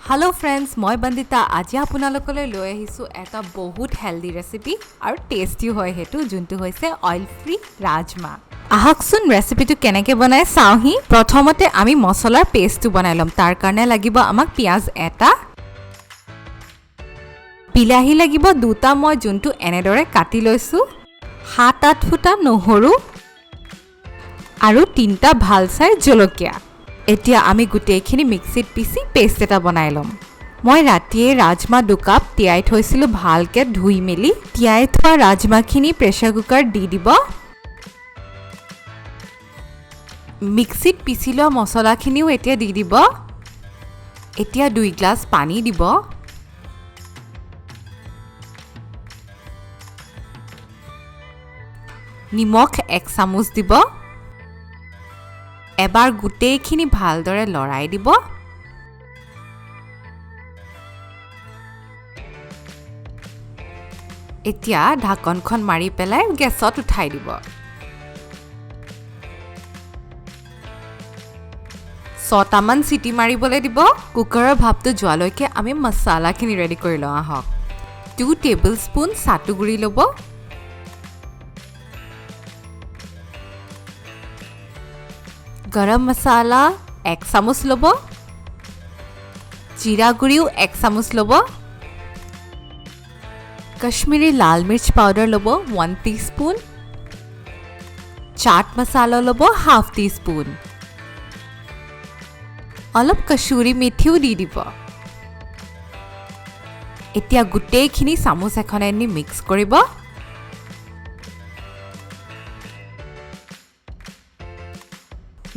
Hello friends, মই বন্দিতা আজি আপোনালোকলৈ লৈ আহিছো এটা বহুত হেলদি ৰেচিপি আৰু টেষ্টি হয় হেতু যোনটো হৈছে অইল ফ্ৰী ৰাজমা আহকচোন ৰেচিপিটো কেনেকৈ বনায় চাওহি প্ৰথমতে আমি মছলাৰ পেষ্টটো বনাই লম তাৰ কাৰণে লাগিব আমাক পিয়াজ এটা বিলাহী লাগিব দুটা মই যোনটো এনেদৰে কাটি লৈছো 7-8 ফুটা নহৰু আৰু 3টা ভাল চাই জলকীয়া এতিয়া আমি গুটেইখিনি মিক্সিত পিসি পেষ্ট এটা বনাই লম মই ৰাতিয়ে ৰাজমা 2 কাপ তিয়াই থৈছিলো ভালকে ধুই মেলি তিয়াই থোৱা ৰাজমাখিনি প্ৰেসাৰ কুকাৰ দি দিব মিক্সিত পিসি লোৱা মছলাখিনিও এতিয়া দি দিব এতিয়া 2 গ্লাস পানী দিব নিমখ 1 চামুচ দিব এবাৰ গুটেইখিনি ভালদৰে লৰাই দিব এতিয়া ঢাকনখন মাৰি পেলাই গেছত উঠাই দিব 6টামান সিটি মাৰিবলৈ দিব কুকাৰৰ ভাপটো যোৱালৈকে আমি মছলাখিনি ৰেডি কৰি লওঁ আহক 2 টেবুলস্পুন সাতু গুৰি ল'ব गरम मसाला 1 চামুচ লব জিৰা গুৰিও 1 চামুচ লব কাশ্মীৰী লাল মিৰ্চ পাউডাৰ লব 1 টিস্পুন চাট মছলা লব হাফ টিস্পুন অলপ কসুৰী মেথিও দি দিব এতিয়া গুটেইখিনি চামুচ এখনেৰে মিক্স কৰিব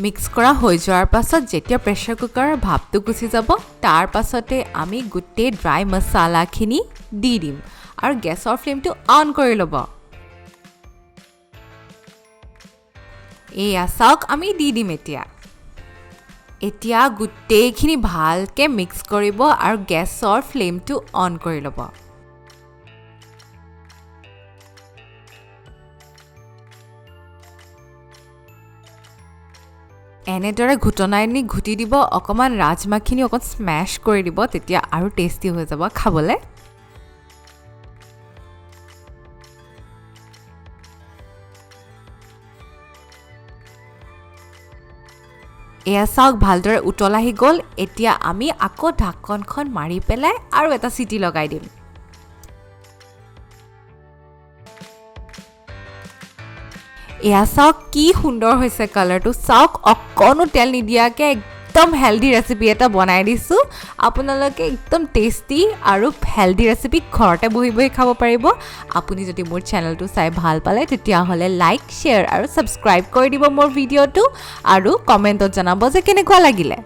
মিক্স কৰা হৈ যোৱাৰ পাছত যেতিয়া প্ৰেসাৰ কুকাৰৰ ভাপটো গুছি যাব তাৰ পাছতে আমি গুটে ড্ৰাই মছলাখিনি দি দিম আৰু গেছৰ ফ্লেমটো অন কৰি ল'ব এয়া চাওক আমি দি দিম এতিয়া গুটেইখিনি ভালকে মিক্স কৰিব আৰু গেছৰ ফ্লেমটো অন কৰি ল'ব এনেদৰে ঘুটনাইনি ঘুটি দিব অকমান ৰাজমাখিনি অকন স্ম্যাশ কৰি দিব তেতিয়া আৰু টেষ্টি হৈ যাব খাবলে এয়া চাওক ভালদৰে উতলাহি গল এতিয়া আমি আকৌ ঢাকনখন মাৰি পেলাই আৰু এটা সিটি লগাই দিম এয়া চাওক কি সুন্দৰ হৈছে কালাৰটো চাওক অকনো তেল নিদিয়াকে একদম হেলদি ৰেচিপি এটা বনাই দিছো আপোনালোকে একদম টেষ্টি আৰু হেলদি ৰেচিপি ঘৰতে বহি বহি খাব পাৰিব আপুনি যদি মোৰ চেনেলটো চাই ভাল পালে তেতিয়া হলে লাইক শেয়াৰ আৰু সাবস্ক্ৰাইব কৰি দিব মোৰ ভিডিঅটো আৰু কমেন্টত জনাব যে কেনেকুৱা লাগিলে